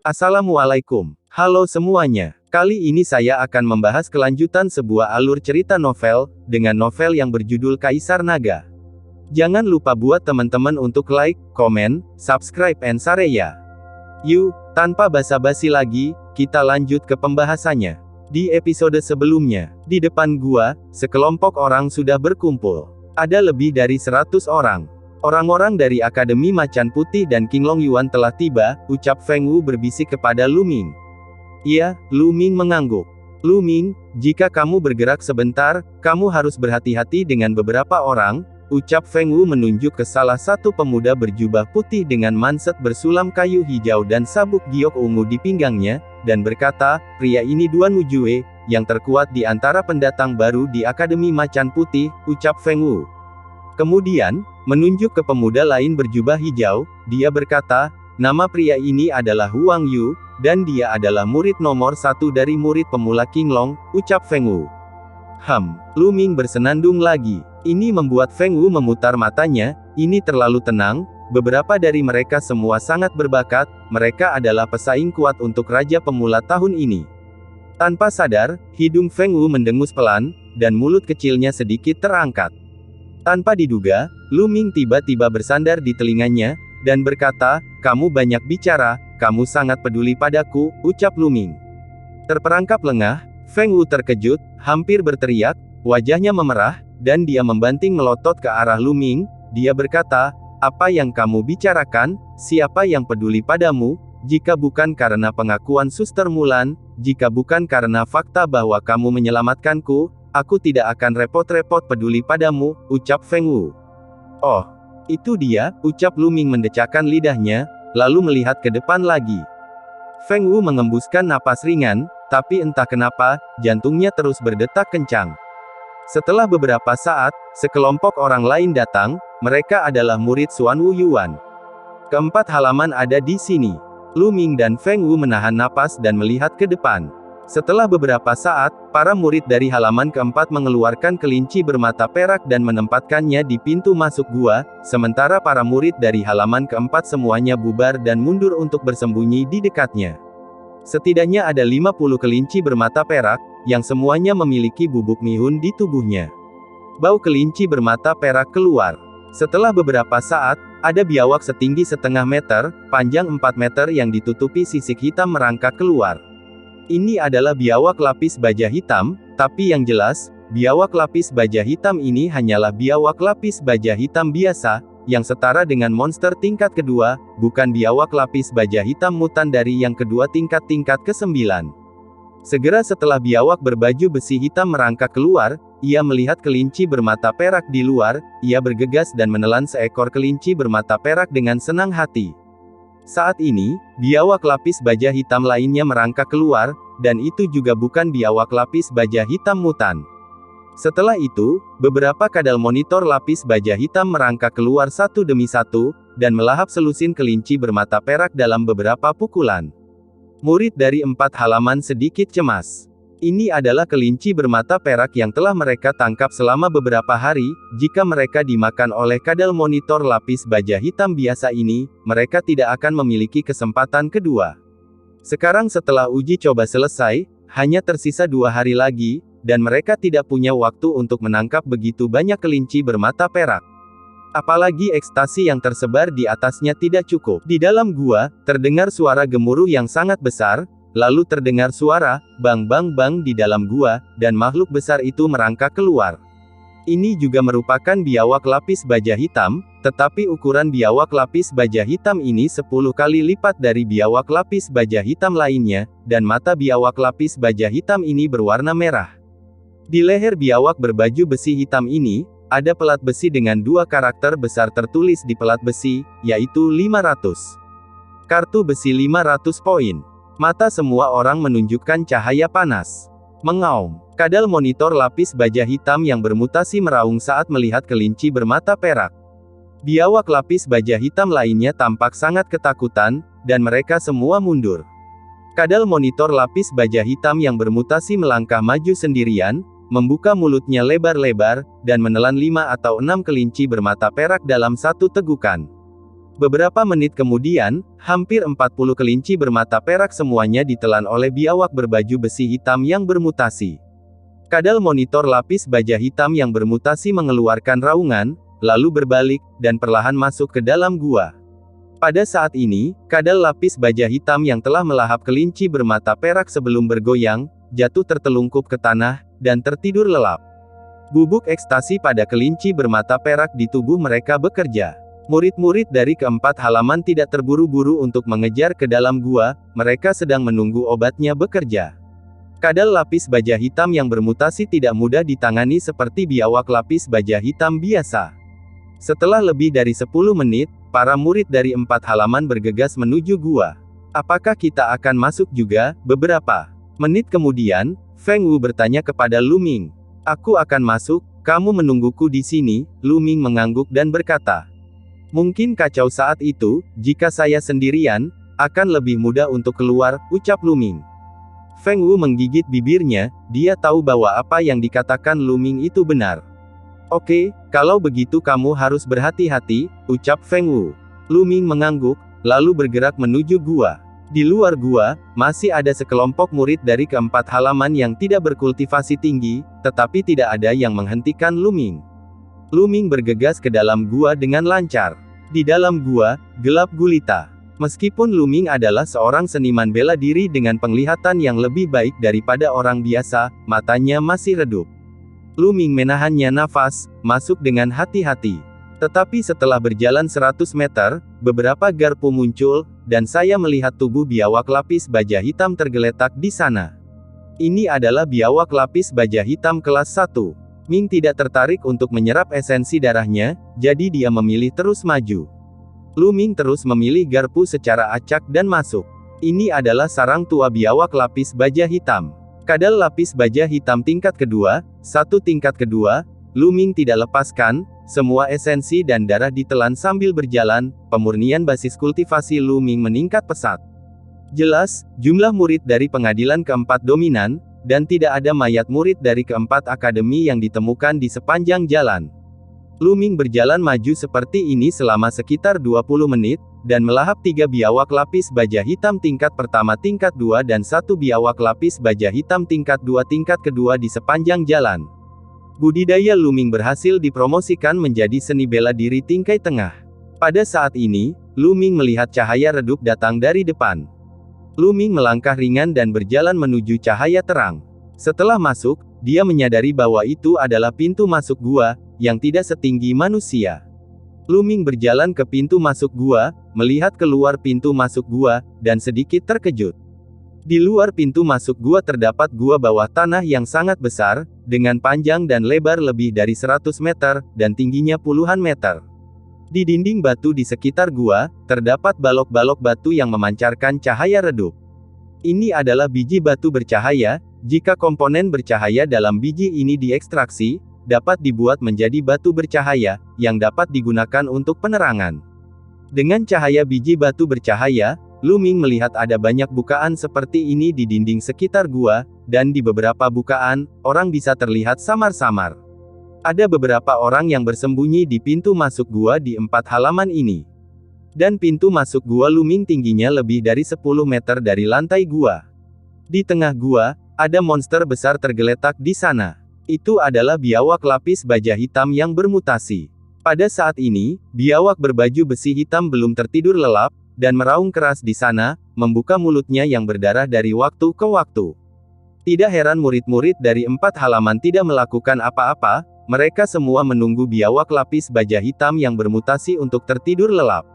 Assalamualaikum. Halo semuanya. Kali ini saya akan membahas kelanjutan sebuah alur cerita novel, dengan novel yang berjudul Kaisar Naga. Jangan lupa buat teman-teman untuk like, komen, subscribe and share ya. Yuk, tanpa basa-basi lagi, kita lanjut ke pembahasannya. Di episode sebelumnya, di depan gua, sekelompok orang sudah berkumpul. Ada lebih dari 100 orang. Orang-orang dari Akademi Macan Putih dan King Long Yuan telah tiba, ucap Feng Wu berbisik kepada Lu Ming. Iya, Lu Ming mengangguk. Lu Ming, jika kamu bergerak sebentar, kamu harus berhati-hati dengan beberapa orang, ucap Feng Wu menunjuk ke salah satu pemuda berjubah putih dengan manset bersulam kayu hijau dan sabuk giok ungu di pinggangnya, dan berkata, pria ini Duan Wujue, yang terkuat di antara pendatang baru di Akademi Macan Putih, ucap Feng Wu. Kemudian, menunjuk ke pemuda lain berjubah hijau, dia berkata, nama pria ini adalah Huang Yu, dan dia adalah murid nomor 1 dari murid pemula King Long, ucap Feng Wu. Lu Ming bersenandung lagi. Ini membuat Feng Wu memutar matanya, ini terlalu tenang, beberapa dari mereka semua sangat berbakat, mereka adalah pesaing kuat untuk Raja Pemula tahun ini. Tanpa sadar, hidung Feng Wu mendengus pelan, dan mulut kecilnya sedikit terangkat. Tanpa diduga, Lu Ming tiba-tiba bersandar di telinganya, dan berkata, kamu banyak bicara, kamu sangat peduli padaku, ucap Lu Ming. Terperangkap lengah, Feng Wu terkejut, hampir berteriak, wajahnya memerah, dan dia membanting melotot ke arah Lu Ming, dia berkata, apa yang kamu bicarakan, siapa yang peduli padamu, jika bukan karena pengakuan Suster Mulan, jika bukan karena fakta bahwa kamu menyelamatkanku, aku tidak akan repot-repot peduli padamu, ucap Feng Wu. Oh, itu dia, ucap Lu Ming mendecakkan lidahnya, lalu melihat ke depan lagi. Feng Wu mengembuskan napas ringan, tapi entah kenapa, jantungnya terus berdetak kencang. Setelah beberapa saat, sekelompok orang lain datang, mereka adalah murid Xuan Wu Yuan. Keempat halaman ada di sini. Lu Ming dan Feng Wu menahan napas dan melihat ke depan. Setelah beberapa saat, para murid dari halaman keempat mengeluarkan kelinci bermata perak dan menempatkannya di pintu masuk gua, sementara para murid dari halaman keempat semuanya bubar dan mundur untuk bersembunyi di dekatnya. Setidaknya ada 50 kelinci bermata perak, yang semuanya memiliki bubuk mihun di tubuhnya. Bau kelinci bermata perak keluar. Setelah beberapa saat, ada biawak setinggi setengah meter, panjang 4 meter yang ditutupi sisik hitam merangkak keluar. Ini adalah biawak lapis baja hitam, tapi yang jelas, biawak lapis baja hitam ini hanyalah biawak lapis baja hitam biasa, yang setara dengan monster tingkat kedua, bukan biawak lapis baja hitam mutan dari yang kedua tingkat-tingkat ke-9. Segera setelah biawak berbaju besi hitam merangkak keluar, ia melihat kelinci bermata perak di luar, ia bergegas dan menelan seekor kelinci bermata perak dengan senang hati. Saat ini, biawak lapis baja hitam lainnya merangkak keluar, dan itu juga bukan biawak lapis baja hitam mutan. Setelah itu, beberapa kadal monitor lapis baja hitam merangkak keluar satu demi satu, dan melahap selusin kelinci bermata perak dalam beberapa pukulan. Murid dari 4 halaman sedikit cemas. Ini adalah kelinci bermata perak yang telah mereka tangkap selama beberapa hari, jika mereka dimakan oleh kadal monitor lapis baja hitam biasa ini, mereka tidak akan memiliki kesempatan kedua. Sekarang setelah uji coba selesai, hanya tersisa 2 hari lagi, dan mereka tidak punya waktu untuk menangkap begitu banyak kelinci bermata perak. Apalagi ekstasi yang tersebar di atasnya tidak cukup. Di dalam gua, terdengar suara gemuruh yang sangat besar, lalu terdengar suara, bang bang bang di dalam gua, dan makhluk besar itu merangkak keluar. Ini juga merupakan biawak lapis baja hitam, tetapi ukuran biawak lapis baja hitam ini 10 kali lipat dari biawak lapis baja hitam lainnya, dan mata biawak lapis baja hitam ini berwarna merah. Di leher biawak berbaju besi hitam ini, ada pelat besi dengan 2 karakter besar tertulis di pelat besi, yaitu 500. Kartu besi 500 poin. Mata semua orang menunjukkan cahaya panas. Mengaum. Kadal monitor lapis baja hitam yang bermutasi meraung saat melihat kelinci bermata perak. Biawak lapis baja hitam lainnya tampak sangat ketakutan, dan mereka semua mundur. Kadal monitor lapis baja hitam yang bermutasi melangkah maju sendirian, membuka mulutnya lebar-lebar, dan menelan 5 atau 6 kelinci bermata perak dalam satu tegukan. Beberapa menit kemudian, hampir 40 kelinci bermata perak semuanya ditelan oleh biawak berbaju besi hitam yang bermutasi. Kadal monitor lapis baja hitam yang bermutasi mengeluarkan raungan, lalu berbalik, dan perlahan masuk ke dalam gua. Pada saat ini, kadal lapis baja hitam yang telah melahap kelinci bermata perak sebelum bergoyang, jatuh tertelungkup ke tanah, dan tertidur lelap. Bubuk ekstasi pada kelinci bermata perak di tubuh mereka bekerja. Murid-murid dari keempat halaman tidak terburu-buru untuk mengejar ke dalam gua, mereka sedang menunggu obatnya bekerja. Kadal lapis baja hitam yang bermutasi tidak mudah ditangani seperti biawak lapis baja hitam biasa. Setelah lebih dari 10 menit, para murid dari 4 halaman bergegas menuju gua. Apakah kita akan masuk juga? Beberapa menit kemudian, Feng Wu bertanya kepada Lu Ming. Aku akan masuk, kamu menungguku di sini. Lu Ming mengangguk dan berkata. Mungkin kacau saat itu, jika saya sendirian, akan lebih mudah untuk keluar, ucap Lu Ming. Feng Wu menggigit bibirnya, dia tahu bahwa apa yang dikatakan Lu Ming itu benar. Oke, kalau begitu kamu harus berhati-hati, ucap Feng Wu. Lu Ming mengangguk, lalu bergerak menuju gua. Di luar gua, masih ada sekelompok murid dari keempat halaman yang tidak berkultivasi tinggi, tetapi tidak ada yang menghentikan Lu Ming. Lu Ming bergegas ke dalam gua dengan lancar. Di dalam gua, gelap gulita. Meskipun Lu Ming adalah seorang seniman bela diri dengan penglihatan yang lebih baik daripada orang biasa, matanya masih redup. Lu Ming menahannya nafas, masuk dengan hati-hati. Tetapi setelah berjalan 100 meter, beberapa garpu muncul, dan saya melihat tubuh biawak lapis baja hitam tergeletak di sana. Ini adalah biawak lapis baja hitam kelas 1. Ming tidak tertarik untuk menyerap esensi darahnya, jadi dia memilih terus maju. Lu Ming terus memilih garpu secara acak dan masuk. Ini adalah sarang tua biawak lapis baja hitam. Kadal lapis baja hitam tingkat kedua, satu tingkat kedua, Lu Ming tidak lepaskan, semua esensi dan darah ditelan sambil berjalan, pemurnian basis kultivasi Lu Ming meningkat pesat. Jelas, jumlah murid dari pengadilan keempat dominan, dan tidak ada mayat murid dari keempat akademi yang ditemukan di sepanjang jalan. Lu Ming berjalan maju seperti ini selama sekitar 20 menit, dan melahap 3 biawak lapis baja hitam tingkat pertama tingkat 2 dan 1 biawak lapis baja hitam tingkat 2 tingkat kedua di sepanjang jalan. Budidaya Lu Ming berhasil dipromosikan menjadi seni bela diri tingkat tengah. Pada saat ini, Lu Ming melihat cahaya redup datang dari depan. Lu Ming melangkah ringan dan berjalan menuju cahaya terang. Setelah masuk, dia menyadari bahwa itu adalah pintu masuk gua, yang tidak setinggi manusia. Lu Ming berjalan ke pintu masuk gua, melihat keluar pintu masuk gua, dan sedikit terkejut. Di luar pintu masuk gua terdapat gua bawah tanah yang sangat besar, dengan panjang dan lebar lebih dari 100 meter, dan tingginya puluhan meter. Di dinding batu di sekitar gua, terdapat balok-balok batu yang memancarkan cahaya redup. Ini adalah biji batu bercahaya, jika komponen bercahaya dalam biji ini diekstraksi, dapat dibuat menjadi batu bercahaya, yang dapat digunakan untuk penerangan. Dengan cahaya biji batu bercahaya, Lu Ming melihat ada banyak bukaan seperti ini di dinding sekitar gua, dan di beberapa bukaan, orang bisa terlihat samar-samar. Ada beberapa orang yang bersembunyi di pintu masuk gua di 4 halaman ini. Dan pintu masuk gua Lu Ming tingginya lebih dari 10 meter dari lantai gua. Di tengah gua, ada monster besar tergeletak di sana. Itu adalah biawak lapis baja hitam yang bermutasi. Pada saat ini, biawak berbaju besi hitam belum tertidur lelap, dan meraung keras di sana, membuka mulutnya yang berdarah dari waktu ke waktu. Tidak heran murid-murid dari 4 halaman tidak melakukan apa-apa, mereka semua menunggu biawak lapis baja hitam yang bermutasi untuk tertidur lelap.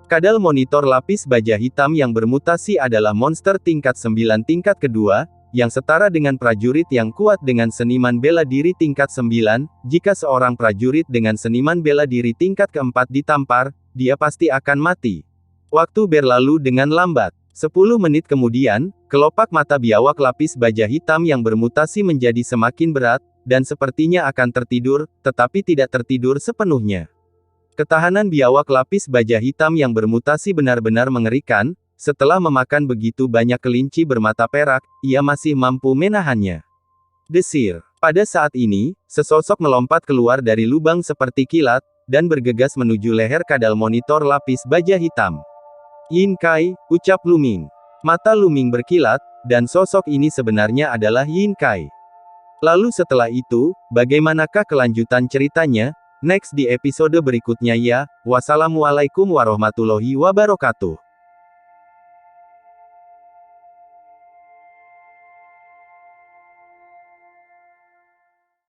Kadal monitor lapis baja hitam yang bermutasi adalah monster tingkat 9 tingkat kedua, yang setara dengan prajurit yang kuat dengan seniman bela diri tingkat 9, jika seorang prajurit dengan seniman bela diri tingkat keempat ditampar, dia pasti akan mati. Waktu berlalu dengan lambat. 10 menit kemudian, kelopak mata biawak lapis baja hitam yang bermutasi menjadi semakin berat, dan sepertinya akan tertidur, tetapi tidak tertidur sepenuhnya. Ketahanan biawak lapis baja hitam yang bermutasi benar-benar mengerikan, setelah memakan begitu banyak kelinci bermata perak, ia masih mampu menahannya. Desir. Pada saat ini, sesosok melompat keluar dari lubang seperti kilat, dan bergegas menuju leher kadal monitor lapis baja hitam. Yin Kai, ucap Luming. Mata Luming berkilat, dan sosok ini sebenarnya adalah Yin Kai. Lalu setelah itu, bagaimanakah kelanjutan ceritanya? Next di episode berikutnya ya. Wassalamualaikum warahmatullahi wabarakatuh.